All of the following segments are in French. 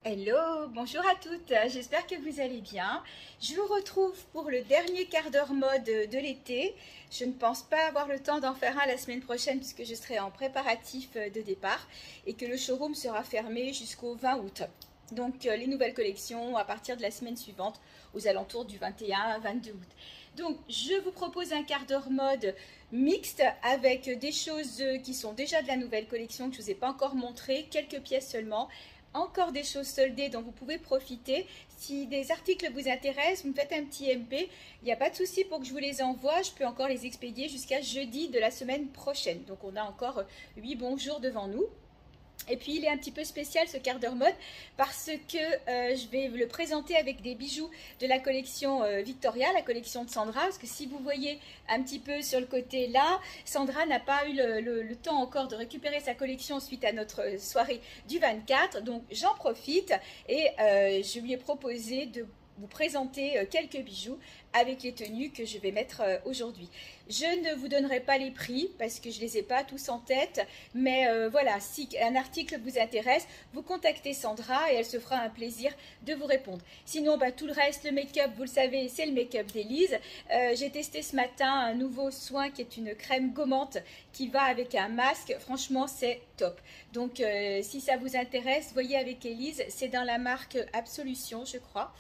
Hello, bonjour à toutes, j'espère que vous allez bien. Je vous retrouve pour le dernier quart d'heure mode de l'été. Je ne pense pas avoir le temps d'en faire un la semaine prochaine puisque je serai en préparatif de départ et que le showroom sera fermé jusqu'au 20 août. Donc les nouvelles collections à partir de la semaine suivante aux alentours du 21-22 août. Donc je vous propose un quart d'heure mode mixte avec des choses qui sont déjà de la nouvelle collection que je ne vous ai pas encore montré, quelques pièces seulement. Encore des choses soldées dont vous pouvez profiter. Si des articles vous intéressent, vous me faites un petit MP. Il n'y a pas de souci pour que je vous les envoie. Je peux encore les expédier jusqu'à jeudi de la semaine prochaine. Donc on a encore 8 bons jours devant nous. Et puis il est un petit peu spécial ce quart d'heure mode parce que je vais le présenter avec des bijoux de la collection Victoria, la collection de Sandra. Parce que si vous voyez un petit peu sur le côté là, Sandra n'a pas eu le temps encore de récupérer sa collection suite à notre soirée du 24. Donc j'en profite et je lui ai proposé de vous présenter quelques bijoux avec les tenues que je vais mettre aujourd'hui. Je ne vous donnerai pas les prix parce que je ne les ai pas tous en tête, mais voilà, si un article vous intéresse, vous contactez Sandra et elle se fera un plaisir de vous répondre. Sinon, tout le reste, le make-up, vous le savez, c'est le make-up d'Élise. J'ai testé ce matin un nouveau soin qui est une crème gommante qui va avec un masque. Franchement, c'est top. Donc, si ça vous intéresse, voyez avec Élise, c'est dans la marque Absolution, je crois.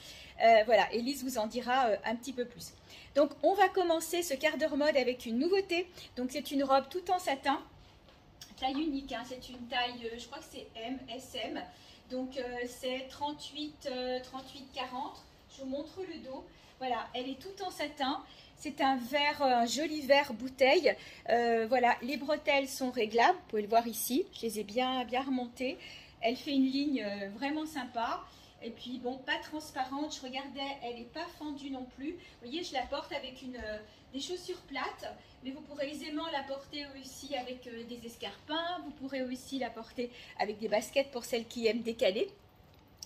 Voilà, Élise vous en dira un petit peu plus. Donc on va commencer ce quart d'heure mode avec une nouveauté. Donc c'est une robe tout en satin, taille unique, hein, c'est une taille, je crois que c'est M, SM. Donc c'est 38, 40. Je vous montre le dos. Voilà, elle est tout en satin. C'est un vert, un joli vert bouteille. Voilà, les bretelles sont réglables. Vous pouvez le voir ici. Je les ai bien remontées. Elle fait une ligne vraiment sympa. Et puis bon, pas transparente, je regardais, elle n'est pas fendue non plus. Vous voyez, je la porte avec des chaussures plates, mais vous pourrez aisément la porter aussi avec des escarpins. Vous pourrez aussi la porter avec des baskets pour celles qui aiment décaler.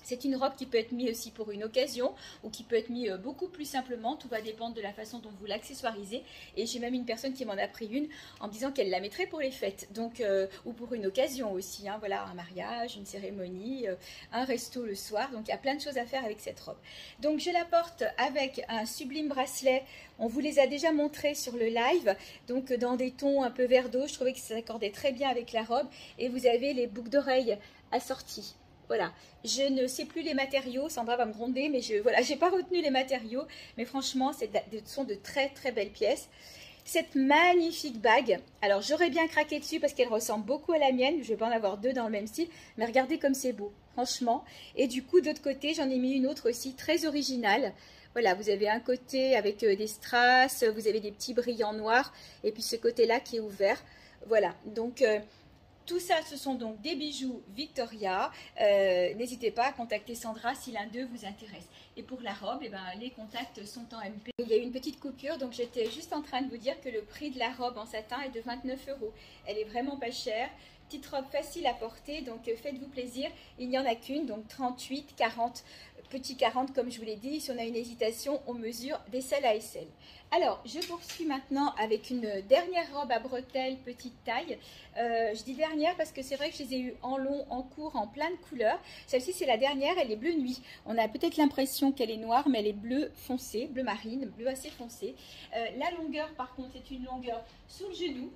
C'est une robe qui peut être mise aussi pour une occasion ou qui peut être mise beaucoup plus simplement. Tout va dépendre de la façon dont vous l'accessoirisez. Et j'ai même une personne qui m'en a pris une en me disant qu'elle la mettrait pour les fêtes. Donc, ou pour une occasion aussi. Hein, voilà, un mariage, une cérémonie, un resto le soir. Donc, il y a plein de choses à faire avec cette robe. Donc, je la porte avec un sublime bracelet. On vous les a déjà montrés sur le live. Donc, dans des tons un peu vert d'eau. Je trouvais que ça s'accordait très bien avec la robe. Et vous avez les boucles d'oreilles assorties. Voilà, je ne sais plus les matériaux, Sandra va me gronder, mais voilà, j'ai pas retenu les matériaux, mais franchement, ce sont de très très belles pièces. Cette magnifique bague, alors j'aurais bien craqué dessus parce qu'elle ressemble beaucoup à la mienne, je vais pas en avoir deux dans le même style, mais regardez comme c'est beau, franchement. Et du coup, de l'autre côté, j'en ai mis une autre aussi très originale. Voilà, vous avez un côté avec des strass, vous avez des petits brillants noirs, et puis ce côté-là qui est ouvert. Voilà, donc... tout ça, ce sont donc des bijoux Victoria. N'hésitez pas à contacter Sandra si l'un d'eux vous intéresse. Et pour la robe, les contacts sont en MP. Il y a eu une petite coupure, donc j'étais juste en train de vous dire que le prix de la robe en satin est de 29 €. Elle est vraiment pas chère. Petite robe facile à porter, donc faites-vous plaisir. Il n'y en a qu'une, donc 38, 40, petit 40 comme je vous l'ai dit. Si on a une hésitation, on mesure d'aisselle à aisselle. Alors, je poursuis maintenant avec une dernière robe à bretelles, petite taille. Je dis dernière parce que c'est vrai que je les ai eues en long, en court, en plein de couleurs. Celle-ci, c'est la dernière, elle est bleu nuit. On a peut-être l'impression qu'elle est noire, mais elle est bleu foncé, bleu marine, bleu assez foncé. La longueur, par contre, c'est une longueur sous le genou.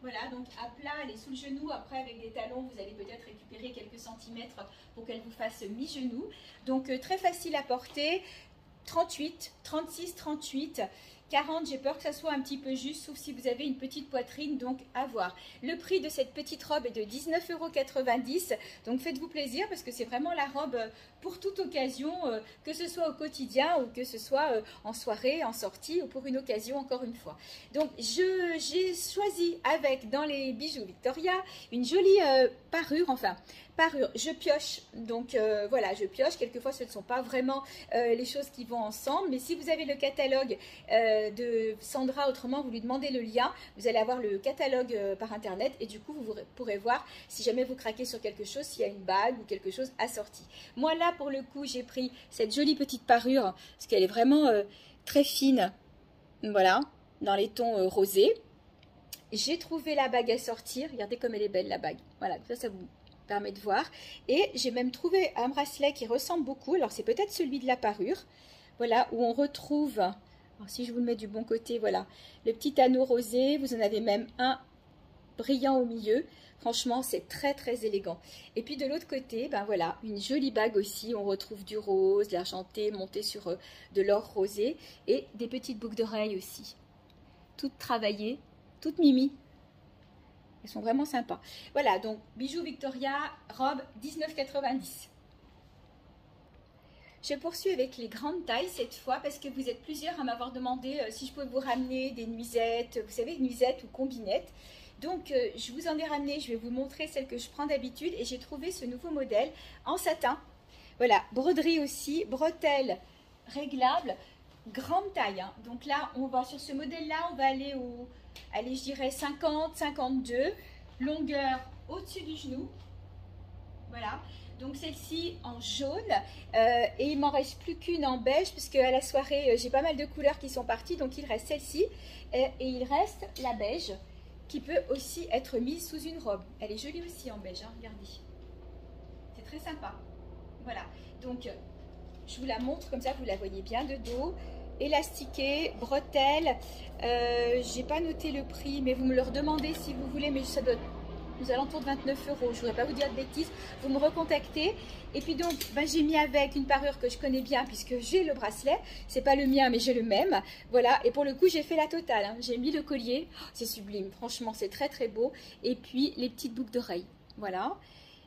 Voilà, donc à plat, elle est sous le genou. Après, avec des talons, vous allez peut-être récupérer quelques centimètres pour qu'elle vous fasse mi-genou. Donc, très facile à porter. 38, 36, 38, 40, j'ai peur que ça soit un petit peu juste, sauf si vous avez une petite poitrine, donc à voir. Le prix de cette petite robe est de 19,90 €, donc faites-vous plaisir parce que c'est vraiment la robe pour toute occasion, que ce soit au quotidien ou que ce soit en soirée, en sortie ou pour une occasion encore une fois. Donc j'ai choisi avec, dans les bijoux Victoria, une jolie parure, enfin parure, je pioche, donc voilà, je pioche, quelquefois ce ne sont pas vraiment les choses qui vont ensemble, mais si vous avez le catalogue de Sandra, autrement vous lui demandez le lien, vous allez avoir le catalogue par internet et du coup vous pourrez voir si jamais vous craquez sur quelque chose, s'il y a une bague ou quelque chose assorti. Moi là pour le coup j'ai pris cette jolie petite parure parce qu'elle est vraiment très fine, voilà, dans les tons rosés. J'ai trouvé la bague à sortir, regardez comme elle est belle la bague, voilà, ça vous permet de voir. Et j'ai même trouvé un bracelet qui ressemble beaucoup. Alors c'est peut-être celui de la parure. Voilà, où on retrouve, alors si je vous le mets du bon côté, voilà, le petit anneau rosé. Vous en avez même un brillant au milieu. Franchement, c'est très très élégant. Et puis de l'autre côté, ben voilà, une jolie bague aussi. On retrouve du rose, de l'argenté monté sur de l'or rosé et des petites boucles d'oreilles aussi. Toutes travaillées, toutes mimi. Elles sont vraiment sympas. Voilà, donc bijoux Victoria, robe 19,90. Je poursuis avec les grandes tailles cette fois parce que vous êtes plusieurs à m'avoir demandé si je pouvais vous ramener des nuisettes, vous savez, nuisettes ou combinettes. Donc, je vous en ai ramené, je vais vous montrer celle que je prends d'habitude et j'ai trouvé ce nouveau modèle en satin. Voilà, broderie aussi, bretelles réglables, grande taille. Hein. Donc là, on va sur ce modèle-là, on va aller au, allez, je dirais 50, 52, longueur au-dessus du genou. Voilà. Donc celle-ci en jaune et il m'en reste plus qu'une en beige puisque à la soirée, j'ai pas mal de couleurs qui sont parties. Donc il reste celle-ci et il reste la beige, qui peut aussi être mise sous une robe. Elle est jolie aussi en beige, hein, regardez. C'est très sympa. Voilà, donc je vous la montre comme ça, vous la voyez bien de dos. Élastiquée, bretelle. J'ai pas noté le prix, mais vous me le redemandez si vous voulez, mais ça doit être aux alentours de 29 €. Je ne voudrais pas vous dire de bêtises. Vous me recontactez. Et puis donc, ben, j'ai mis avec une parure que je connais bien puisque j'ai le bracelet. C'est pas le mien, mais j'ai le même. Voilà. Et pour le coup, j'ai fait la totale. Hein. J'ai mis le collier. Oh, c'est sublime. Franchement, c'est très très beau. Et puis les petites boucles d'oreilles. Voilà.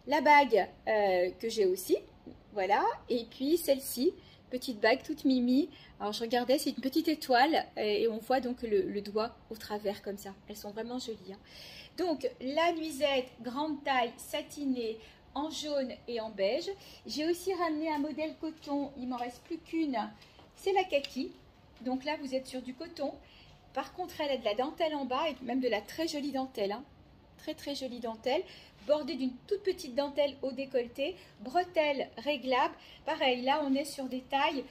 La bague que j'ai aussi. Voilà. Et puis celle-ci. Petite bague toute mimi. Alors je regardais, c'est une petite étoile. Et on voit donc le doigt au travers comme ça. Elles sont vraiment jolies. Hein. Donc, la nuisette, grande taille, satinée, en jaune et en beige. J'ai aussi ramené un modèle coton, il m'en reste plus qu'une, c'est la kaki. Donc là, vous êtes sur du coton. Par contre, elle a de la dentelle en bas et même de la très jolie dentelle. Hein. Très très jolie dentelle, bordée d'une toute petite dentelle au décolleté, bretelles réglables. Pareil, là, on est sur des tailles,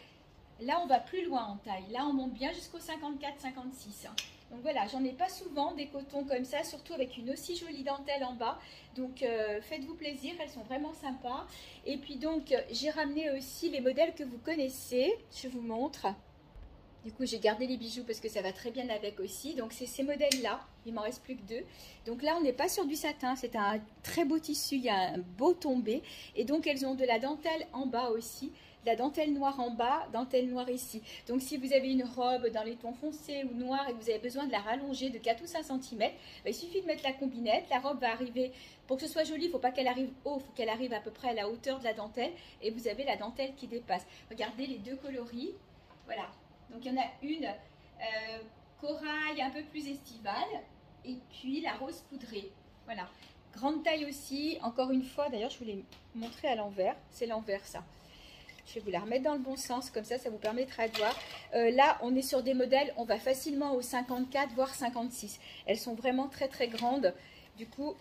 là, on va plus loin en taille. Là, on monte bien jusqu'au 54-56. Hein. Donc voilà, j'en ai pas souvent des cotons comme ça, surtout avec une aussi jolie dentelle en bas. Donc faites-vous plaisir, elles sont vraiment sympas. Et puis donc j'ai ramené aussi les modèles que vous connaissez, je vous montre. Du coup j'ai gardé les bijoux parce que ça va très bien avec aussi. Donc c'est ces modèles-là, il m'en reste plus que deux. Donc là on n'est pas sur du satin, c'est un très beau tissu, il y a un beau tombé. Et donc elles ont de la dentelle en bas aussi. La dentelle noire en bas, dentelle noire ici. Donc si vous avez une robe dans les tons foncés ou noirs et que vous avez besoin de la rallonger de 4 ou 5 cm, il suffit de mettre la combinette. La robe va arriver, pour que ce soit joli, il ne faut pas qu'elle arrive haut, il faut qu'elle arrive à peu près à la hauteur de la dentelle. Et vous avez la dentelle qui dépasse. Regardez les deux coloris. Voilà. Donc il y en a une corail un peu plus estivale et puis la rose poudrée. Voilà. Grande taille aussi. Encore une fois, d'ailleurs je vous l'ai montré à l'envers. C'est l'envers ça. Je vais vous la remettre dans le bon sens, comme ça vous permettra de voir. Là, on est sur des modèles, on va facilement au 54, voire 56. Elles sont vraiment très très grandes. Du coup,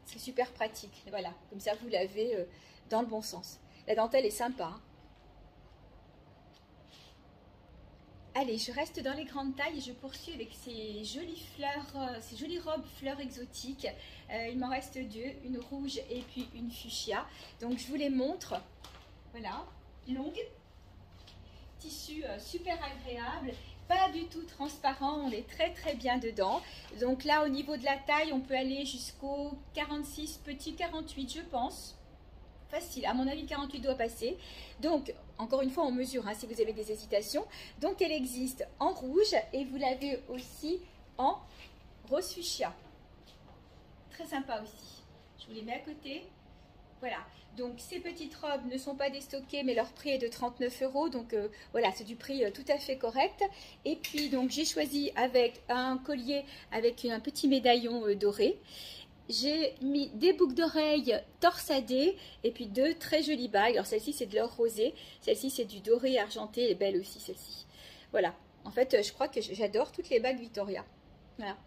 c'est super pratique. Voilà, comme ça vous l'avez dans le bon sens. La dentelle est sympa. Hein. Allez, je reste dans les grandes tailles et je poursuis avec ces jolies fleurs, ces jolies robes fleurs exotiques. Il m'en reste deux, une rouge et puis une fuchsia. Donc je vous les montre. Voilà, longue, tissu super agréable, pas du tout transparent, on est très très bien dedans. Donc là au niveau de la taille, on peut aller jusqu'au 46, petit 48 je pense. Facile, à mon avis 48 doit passer. Donc encore une fois on mesure hein, si vous avez des hésitations. Donc elle existe en rouge et vous l'avez aussi en rose fuchsia. Très sympa aussi. Je vous les mets à côté. Voilà, donc ces petites robes ne sont pas déstockées, mais leur prix est de 39 €. Donc voilà, c'est du prix tout à fait correct. Et puis donc j'ai choisi avec un collier avec un petit médaillon doré. J'ai mis des boucles d'oreilles torsadées et puis deux très jolies bagues. Alors celle-ci c'est de l'or rosé, celle-ci c'est du doré argenté, elle est belle aussi celle-ci. Voilà, en fait je crois que j'adore toutes les bagues Victoria. Voilà,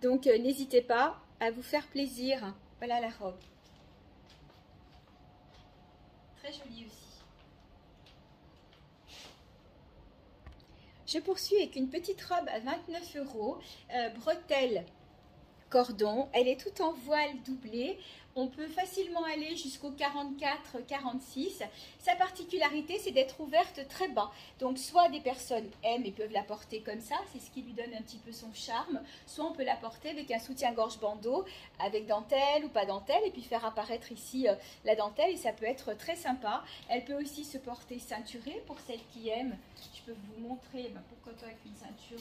donc n'hésitez pas à vous faire plaisir. Voilà la robe. Très jolie aussi. Je poursuis avec une petite robe à 29 €, bretelles cordon. Elle est toute en voile doublée. On peut facilement aller jusqu'au 44-46. Sa particularité, c'est d'être ouverte très bas. Donc, soit des personnes aiment et peuvent la porter comme ça, c'est ce qui lui donne un petit peu son charme. Soit on peut la porter avec un soutien-gorge bandeau, avec dentelle ou pas dentelle, et puis faire apparaître ici la dentelle, et ça peut être très sympa. Elle peut aussi se porter ceinturée pour celles qui aiment. Je peux vous montrer, pourquoi pas avec une ceinture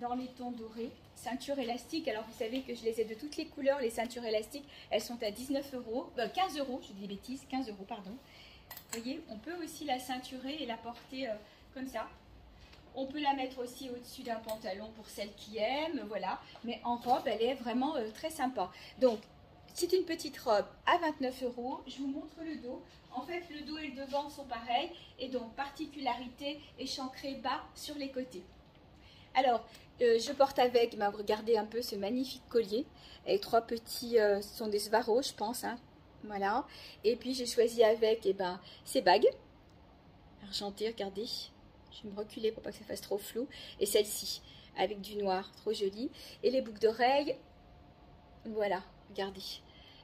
dans les tons dorés. Ceinture élastique, alors vous savez que je les ai de toutes les couleurs, les ceintures élastiques, elles sont à 19 euros, 15 euros, je dis des bêtises, 15 euros, pardon. Vous voyez, on peut aussi la ceinturer et la porter comme ça. On peut la mettre aussi au-dessus d'un pantalon pour celles qui aiment, voilà. Mais en robe, elle est vraiment très sympa. Donc, c'est une petite robe à 29 euros. Je vous montre le dos. En fait, le dos et le devant sont pareils. Et donc, particularité, échancré bas sur les côtés. Alors, je porte avec, regardez un peu ce magnifique collier. Et 3 petits, ce sont des Swarovski, je pense. Hein, voilà. Et puis, j'ai choisi avec ces bagues argentées, regardez. Je vais me reculer pour pas que ça fasse trop flou. Et celle-ci, avec du noir, trop jolie. Et les boucles d'oreilles, voilà, regardez.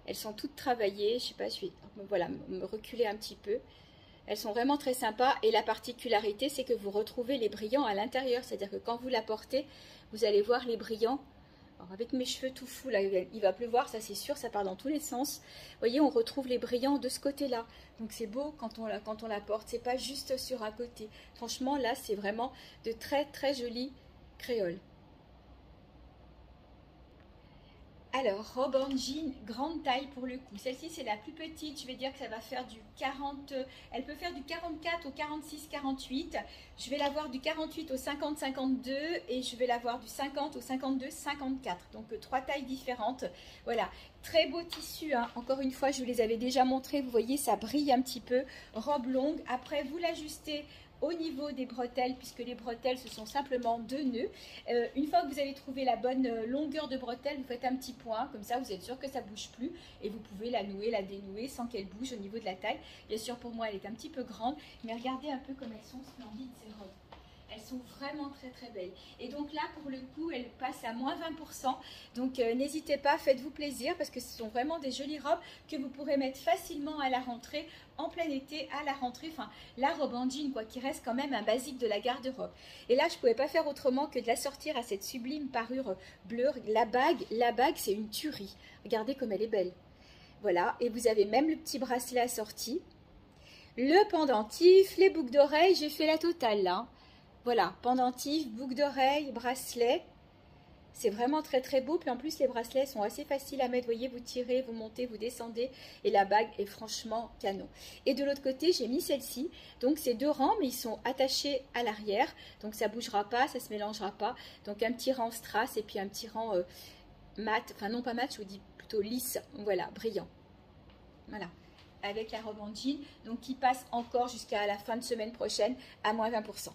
Elles sont toutes travaillées. Je sais pas, je vais voilà, me reculer un petit peu. Elles sont vraiment très sympas et la particularité, c'est que vous retrouvez les brillants à l'intérieur. C'est-à-dire que quand vous la portez, vous allez voir les brillants. Alors avec mes cheveux tout fous, là, il va pleuvoir, ça c'est sûr, ça part dans tous les sens. Vous voyez, on retrouve les brillants de ce côté-là. Donc c'est beau quand on la porte, c'est pas juste sur un côté. Franchement, là, c'est vraiment de très très jolis créoles. Alors, robe en jean, grande taille pour le coup. Celle-ci, c'est la plus petite. Je vais dire que ça va faire du 40... Elle peut faire du 44 au 46-48. Je vais l'avoir du 48 au 50-52. Et je vais l'avoir du 50 au 52-54. Donc, 3 tailles différentes. Voilà. Très beau tissu. Hein. Encore une fois, je vous les avais déjà montrés. Vous voyez, ça brille un petit peu. Robe longue. Après, vous l'ajustez au niveau des bretelles, puisque les bretelles, ce sont simplement 2 nœuds. Une fois que vous avez trouvé la bonne longueur de bretelle, vous faites un petit point, comme ça vous êtes sûr que ça ne bouge plus, et vous pouvez la nouer, la dénouer sans qu'elle bouge au niveau de la taille. Bien sûr, pour moi, elle est un petit peu grande, mais regardez un peu comme elles sont splendides, ces robes. Elles sont vraiment très très belles. Et donc là, pour le coup, elles passent à moins 20%. Donc n'hésitez pas, faites-vous plaisir parce que ce sont vraiment des jolies robes que vous pourrez mettre facilement à la rentrée, en plein été, à la rentrée. Enfin, la robe en jean, quoi, qui reste quand même un basique de la garde-robe. Et là, je ne pouvais pas faire autrement que de la sortir à cette sublime parure bleue. La bague, c'est une tuerie. Regardez comme elle est belle. Voilà, et vous avez même le petit bracelet assorti. Le pendentif, les boucles d'oreilles, j'ai fait la totale là. Voilà, pendentif, boucle d'oreille, bracelet. C'est vraiment très très beau. Puis en plus, les bracelets sont assez faciles à mettre. Vous voyez, vous tirez, vous montez, vous descendez. Et la bague est franchement canon. Et de l'autre côté, j'ai mis celle-ci. Donc, c'est 2 rangs, mais ils sont attachés à l'arrière. Donc, ça ne bougera pas, ça ne se mélangera pas. Donc, un petit rang strass et puis un petit rang mat. Enfin, non pas mat, je vous dis plutôt lisse. Voilà, brillant. Voilà. Avec la robe en jean. Donc, qui passe encore jusqu'à la fin de semaine prochaine à moins 20%.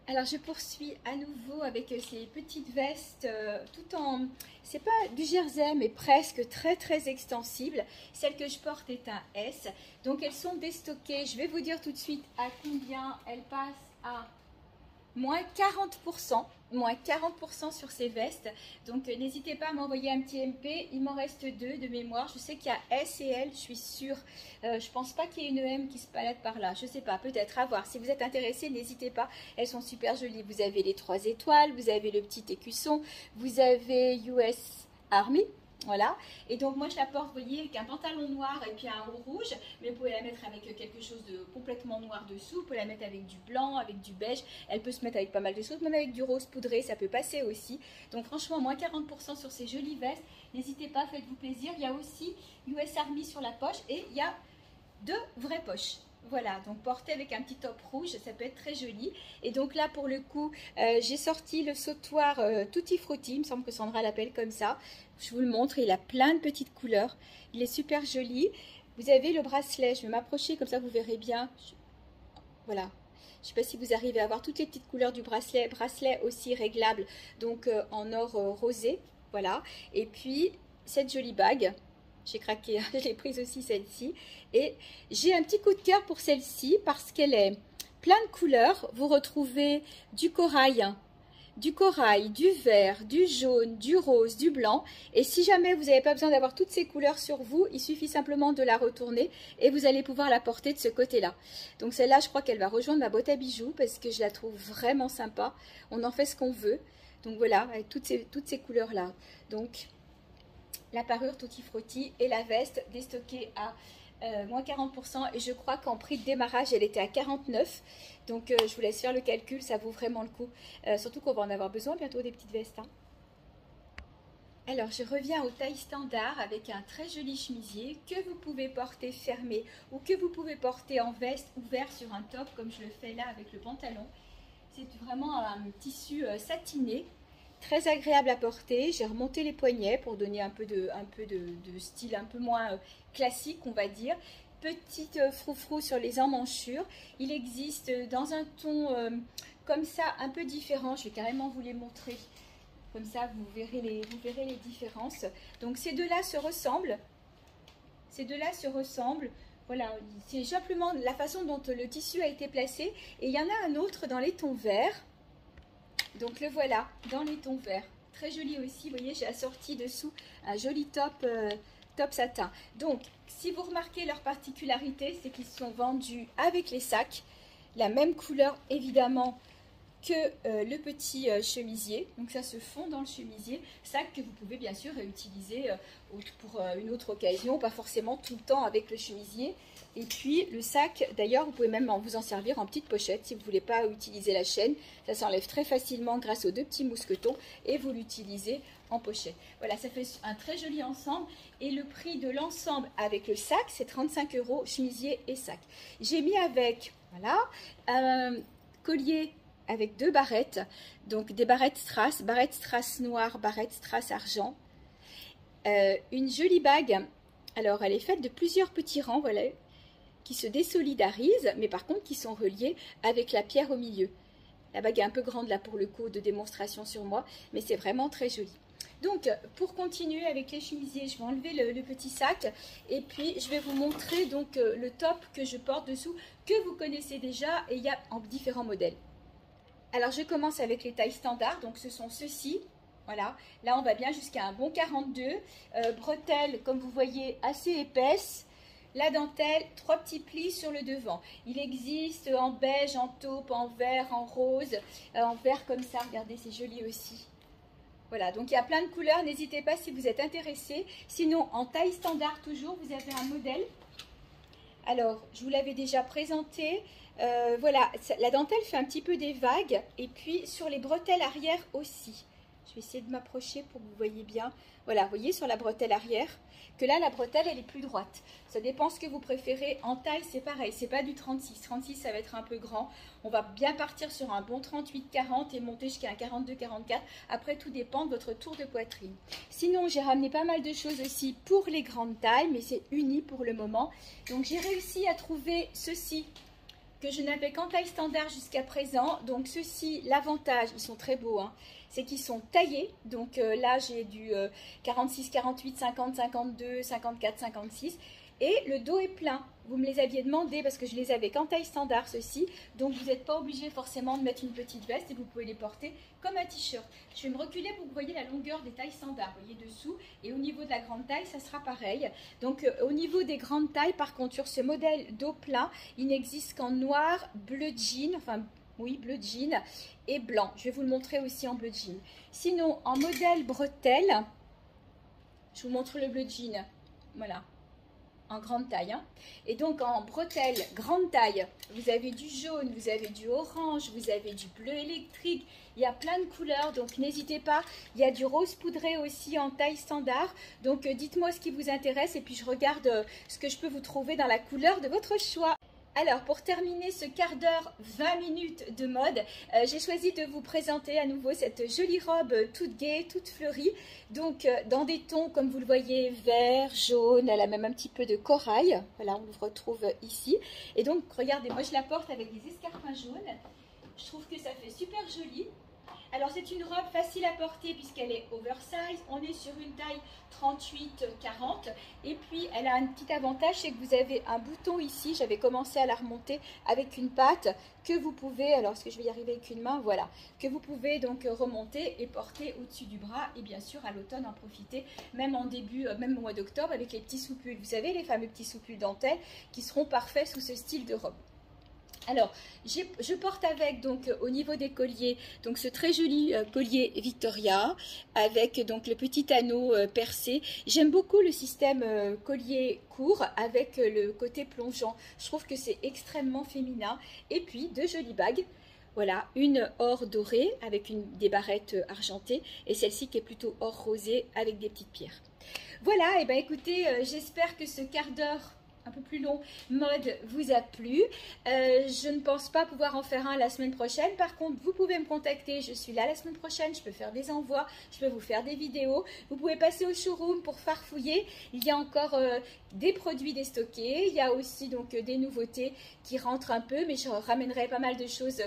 Alors je poursuis à nouveau avec ces petites vestes tout en... C'est pas du jersey mais presque très très extensible. Celle que je porte est un S. Donc elles sont déstockées. Je vais vous dire tout de suite à combien elles passent à moins 40%. Moins 40% sur ces vestes. Donc n'hésitez pas à m'envoyer un petit MP. Il m'en reste 2 de mémoire. Je sais qu'il y a S et L, je suis sûre. Je pense pas qu'il y ait une M qui se balade par là. Je sais pas, peut-être à voir. Si vous êtes intéressés, n'hésitez pas. Elles sont super jolies. Vous avez les 3 étoiles, vous avez le petit écusson, vous avez US Army. Voilà, et donc moi je la porte, vous voyez, avec un pantalon noir et puis un haut rouge, mais vous pouvez la mettre avec quelque chose de complètement noir dessous, vous pouvez la mettre avec du blanc, avec du beige, elle peut se mettre avec pas mal de choses, même avec du rose poudré, ça peut passer aussi. Donc franchement, moins 40% sur ces jolies vestes, n'hésitez pas, faites-vous plaisir. Il y a aussi US Army sur la poche et il y a 2 vraies poches. Voilà, donc porté avec un petit top rouge, ça peut être très joli. Et donc là, pour le coup, j'ai sorti le sautoir Tutti Frutti, il me semble que Sandra l'appelle comme ça. Je vous le montre, il a plein de petites couleurs. Il est super joli. Vous avez le bracelet, je vais m'approcher, comme ça vous verrez bien. Voilà, je ne sais pas si vous arrivez à voir toutes les petites couleurs du bracelet. Bracelet aussi réglable, donc en or rosé, voilà. Et puis, cette jolie bague. J'ai craqué, je l'ai prise aussi celle-ci. Et j'ai un petit coup de cœur pour celle-ci parce qu'elle est plein de couleurs. Vous retrouvez du corail, du corail, du vert, du jaune, du rose, du blanc. Et si jamais vous n'avez pas besoin d'avoir toutes ces couleurs sur vous, il suffit simplement de la retourner et vous allez pouvoir la porter de ce côté-là. Donc celle-là, je crois qu'elle va rejoindre ma boîte à bijoux parce que je la trouve vraiment sympa. On en fait ce qu'on veut. Donc voilà, avec toutes ces couleurs-là. Donc la parure Tutti Frutti et la veste déstockée à moins 40%, et je crois qu'en prix de démarrage elle était à 49, donc je vous laisse faire le calcul, ça vaut vraiment le coup, surtout qu'on va en avoir besoin bientôt des petites vestes, hein. Alors je reviens aux tailles standard avec un très joli chemisier que vous pouvez porter fermé ou que vous pouvez porter en veste ouvert sur un top comme je le fais là avec le pantalon. C'est vraiment un tissu satiné, très agréable à porter. J'ai remonté les poignets pour donner un peu de style un peu moins classique, on va dire. Petite froufrou sur les emmanchures. Il existe dans un ton comme ça, un peu différent. Je vais carrément vous les montrer. Comme ça, vous verrez les différences. Donc ces deux-là se ressemblent. Ces deux-là se ressemblent. Voilà, c'est simplement la façon dont le tissu a été placé. Et il y en a un autre dans les tons verts. Donc le voilà, dans les tons verts. Très joli aussi, vous voyez, j'ai assorti dessous un joli top, top satin. Donc, si vous remarquez leur particularité, c'est qu'ils sont vendus avec les sacs. La même couleur, évidemment, que le petit chemisier. Donc ça se fond dans le chemisier. Sac que vous pouvez bien sûr réutiliser pour une autre occasion, pas forcément tout le temps avec le chemisier. Et puis le sac, d'ailleurs, vous pouvez même vous en servir en petite pochette si vous ne voulez pas utiliser la chaîne. Ça s'enlève très facilement grâce aux deux petits mousquetons et vous l'utilisez en pochette. Voilà, ça fait un très joli ensemble. Et le prix de l'ensemble avec le sac, c'est 35 €, chemisier et sac. J'ai mis avec, voilà, un collier avec deux barrettes, donc des barrettes strass noire, barrettes strass argent. Une jolie bague, alors elle est faite de plusieurs petits rangs, voilà, qui se désolidarisent, mais par contre qui sont reliés avec la pierre au milieu. La bague est un peu grande là pour le coup de démonstration sur moi, mais c'est vraiment très joli. Donc pour continuer avec les chemisiers, je vais enlever le petit sac et puis je vais vous montrer donc le top que je porte dessous, que vous connaissez déjà, et il y a en différents modèles. Alors je commence avec les tailles standards, donc ce sont ceux-ci. Voilà, là on va bien jusqu'à un bon 42, bretelles comme vous voyez assez épaisses. La dentelle, 3 petits plis sur le devant. Il existe en beige, en taupe, en vert, en rose, en vert comme ça. Regardez, c'est joli aussi. Voilà, donc il y a plein de couleurs. N'hésitez pas si vous êtes intéressés. Sinon, en taille standard toujours, vous avez un modèle. Alors, je vous l'avais déjà présenté. Voilà, la dentelle fait un petit peu des vagues. Et puis, sur les bretelles arrière aussi. Je vais essayer de m'approcher pour que vous voyez bien. Voilà, vous voyez sur la bretelle arrière que là, la bretelle, elle est plus droite. Ça dépend ce que vous préférez. En taille, c'est pareil. C'est pas du 36. 36, ça va être un peu grand. On va bien partir sur un bon 38-40 et monter jusqu'à un 42-44. Après, tout dépend de votre tour de poitrine. Sinon, j'ai ramené pas mal de choses aussi pour les grandes tailles, mais c'est uni pour le moment. Donc, j'ai réussi à trouver ceci que je n'avais qu'en taille standard jusqu'à présent. Donc ceux-ci, l'avantage, ils sont très beaux, hein, c'est qu'ils sont taillés. Donc là, j'ai du 46, 48, 50, 52, 54, 56. Et le dos est plein. Vous me les aviez demandé parce que je les avais qu'en taille standard, ceux-ci. Donc vous n'êtes pas obligé forcément de mettre une petite veste et vous pouvez les porter comme un t-shirt. Je vais me reculer pour que vous voyez la longueur des tailles standards. Vous voyez dessous. Et au niveau de la grande taille, ça sera pareil. Donc au niveau des grandes tailles, par contre, sur ce modèle dos plein, il n'existe qu'en noir, bleu jean, enfin oui, bleu jean et blanc. Je vais vous le montrer aussi en bleu jean. Sinon, en modèle bretelle, je vous montre le bleu jean. Voilà. En grande taille, hein. Et donc en bretelle grande taille, vous avez du jaune, vous avez du orange, vous avez du bleu électrique, il y a plein de couleurs, donc n'hésitez pas. Il y a du rose poudré aussi en taille standard, donc dites-moi ce qui vous intéresse et puis je regarde ce que je peux vous trouver dans la couleur de votre choix. Alors, pour terminer ce quart d'heure, 20 minutes de mode, j'ai choisi de vous présenter à nouveau cette jolie robe toute gaie, toute fleurie. Donc, dans des tons, comme vous le voyez, vert, jaune, elle a même un petit peu de corail. Voilà, on le retrouve ici. Et donc, regardez, moi je la porte avec des escarpins jaunes. Je trouve que ça fait super joli. Alors c'est une robe facile à porter puisqu'elle est oversize, on est sur une taille 38-40 et puis elle a un petit avantage, c'est que vous avez un bouton ici, j'avais commencé à la remonter avec une patte que vous pouvez, alors est-ce que je vais y arriver avec une main, voilà, que vous pouvez donc remonter et porter au-dessus du bras et bien sûr à l'automne en profiter, même en début, même au mois d'octobre avec les petits sous-pulls, vous savez les fameux petits sous-pulls dentelle qui seront parfaits sous ce style de robe. Alors, je porte avec, donc, au niveau des colliers, donc ce très joli collier Victoria, avec donc le petit anneau percé. J'aime beaucoup le système collier court, avec le côté plongeant. Je trouve que c'est extrêmement féminin. Et puis, deux jolies bagues. Voilà, une or dorée, avec des barrettes argentées, et celle-ci qui est plutôt or rosé, avec des petites pierres. Voilà, et bien écoutez, j'espère que ce quart d'heure un peu plus long mode vous a plu. Je ne pense pas pouvoir en faire un la semaine prochaine. Par contre, vous pouvez me contacter. Je suis là la semaine prochaine. Je peux faire des envois. Je peux vous faire des vidéos. Vous pouvez passer au showroom pour farfouiller. Il y a encore des produits déstockés. Il y a aussi donc des nouveautés qui rentrent un peu. Mais je ramènerai pas mal de choses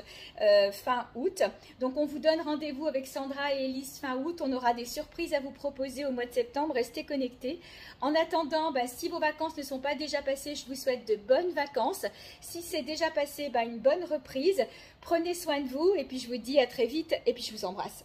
fin août. Donc, on vous donne rendez-vous avec Sandra et Elise fin août. On aura des surprises à vous proposer au mois de septembre. Restez connectés. En attendant, si vos vacances ne sont pas déjà passées, je vous souhaite de bonnes vacances. Si c'est déjà passé, une bonne reprise. Prenez soin de vous et puis je vous dis à très vite et puis je vous embrasse.